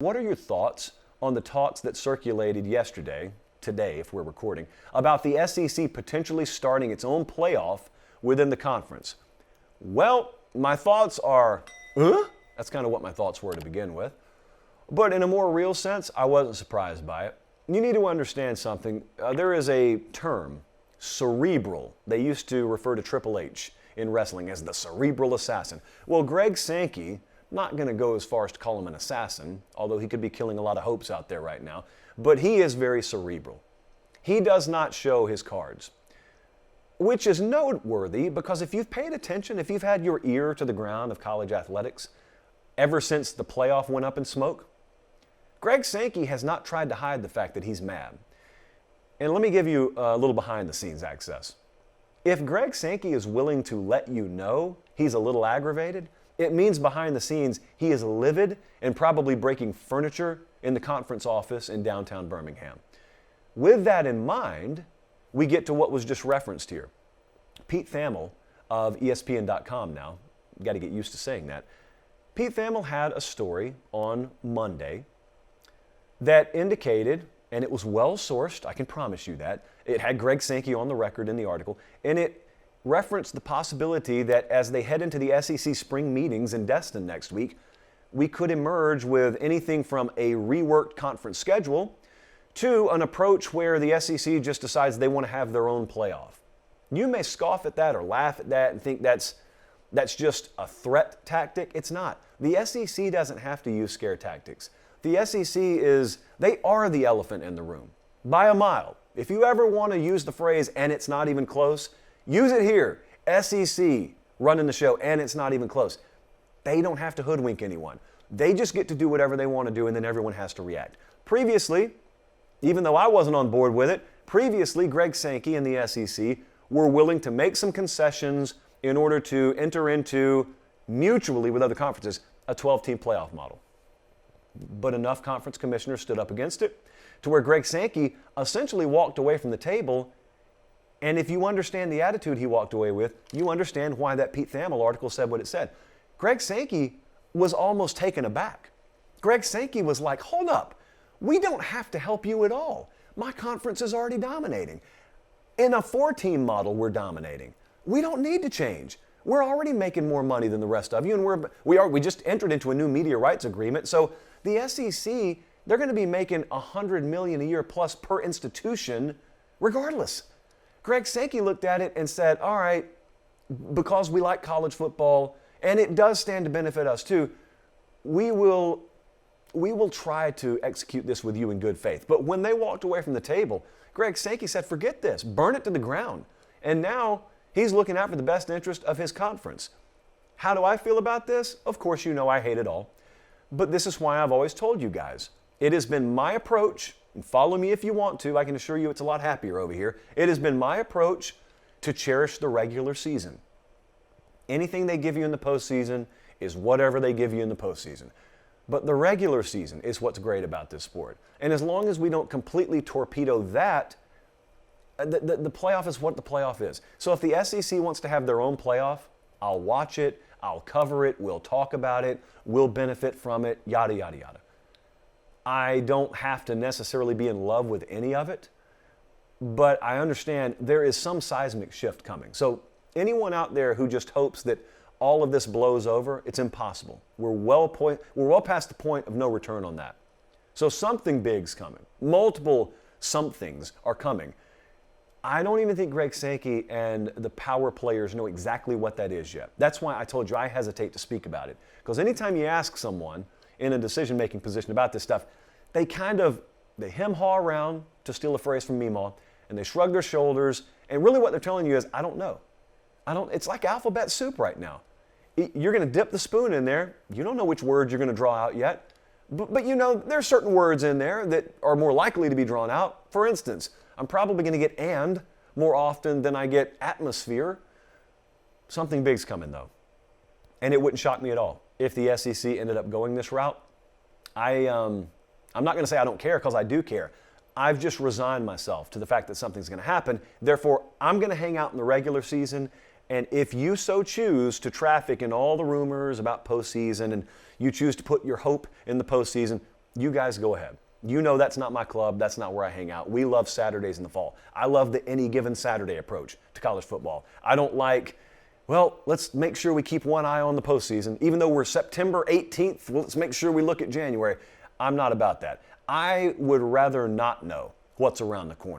what are your thoughts on the talks that circulated yesterday, today if we're recording, about the SEC potentially starting its own playoff within the conference? Well, my thoughts are, That's kind of what my thoughts were to begin with. But in a more real sense, I wasn't surprised by it. You need to understand something. There is a term, cerebral. They used to refer to Triple H in wrestling as the cerebral assassin. Well, Greg Sankey, not going to go as far as to call him an assassin, although he could be killing a lot of hopes out there right now, but he is very cerebral. He does not show his cards, which is noteworthy because if you've paid attention, if you've had your ear to the ground of college athletics ever since the playoff went up in smoke, Greg Sankey has not tried to hide the fact that he's mad. And let me give you a little behind-the-scenes access. If Greg Sankey is willing to let you know he's a little aggravated, it means behind the scenes he is livid and probably breaking furniture in the conference office in downtown Birmingham. With that in mind, we get to what was just referenced here. Pete Thamel of ESPN.com now, got to get used to saying that. Pete Thamel had a story on Monday that indicated, and it was well sourced, I can promise you that, it had Greg Sankey on the record in the article, and it referenced the possibility that as they head into the SEC spring meetings in Destin next week, we could emerge with anything from a reworked conference schedule to an approach where the SEC just decides they want to have their own playoff. You may scoff at that or laugh at that and think that's just a threat tactic. It's not. The SEC doesn't have to use scare tactics. The SEC they are the elephant in the room by a mile. If you ever want to use the phrase, and it's not even close, use it here. SEC running the show, and it's not even close. They don't have to hoodwink anyone. They just get to do whatever they want to do, and then everyone has to react. Previously, even though I wasn't on board with it, previously Greg Sankey and the SEC were willing to make some concessions in order to enter into, mutually with other conferences, a 12-team playoff model. But enough conference commissioners stood up against it to where Greg Sankey essentially walked away from the table. And if you understand the attitude he walked away with, you understand why that Pete Thamel article said what it said. Greg Sankey was almost taken aback. Greg Sankey was like, hold up, we don't have to help you at all. My conference is already dominating. In a 4-team model, we're dominating. We don't need to change. We're already making more money than the rest of you, and we just entered into a new media rights agreement. So the SEC, they're going to be making $100 million a year plus per institution regardless. Greg Sankey looked at it and said, all right, because we like college football, and it does stand to benefit us too, we will try to execute this with you in good faith. But when they walked away from the table, Greg Sankey said, forget this, burn it to the ground. And now he's looking out for the best interest of his conference. How do I feel about this? Of course, you know I hate it all. But this is why I've always told you guys, it has been my approach, and follow me if you want to, I can assure you it's a lot happier over here. It has been my approach to cherish the regular season. Anything they give you in the postseason is whatever they give you in the postseason. But the regular season is what's great about this sport. And as long as we don't completely torpedo that, the playoff is what the playoff is. So if the SEC wants to have their own playoff, I'll watch it, I'll cover it, we'll talk about it, we'll benefit from it, yada, yada, yada. I don't have to necessarily be in love with any of it, but I understand there is some seismic shift coming. So anyone out there who just hopes that all of this blows over, it's impossible. We're well past the point of no return on that. So something big's coming. Multiple somethings are coming. I don't even think Greg Sankey and the power players know exactly what that is yet. That's why I told you I hesitate to speak about it. Because anytime you ask someone in a decision-making position about this stuff, they hem-haw around, to steal a phrase from Meemaw, and they shrug their shoulders, and really what they're telling you is, I don't know. It's like alphabet soup right now. You're going to dip the spoon in there. You don't know which words you're going to draw out yet. But you know, there are certain words in there that are more likely to be drawn out. For instance, I'm probably going to get "and" more often than I get "atmosphere." Something big's coming, though. And it wouldn't shock me at all if the SEC ended up going this route. I'm not going to say I don't care, because I do care. I've just resigned myself to the fact that something's going to happen. Therefore, I'm going to hang out in the regular season. And if you so choose to traffic in all the rumors about postseason and you choose to put your hope in the postseason, You guys go ahead. You know that's not my club. That's not where I hang out. We love Saturdays in the fall. I love the any given Saturday approach to college football. I don't like, well, let's make sure we keep one eye on the postseason. Even though we're September 18th, let's make sure we look at January. I'm not about that. I would rather not know what's around the corner.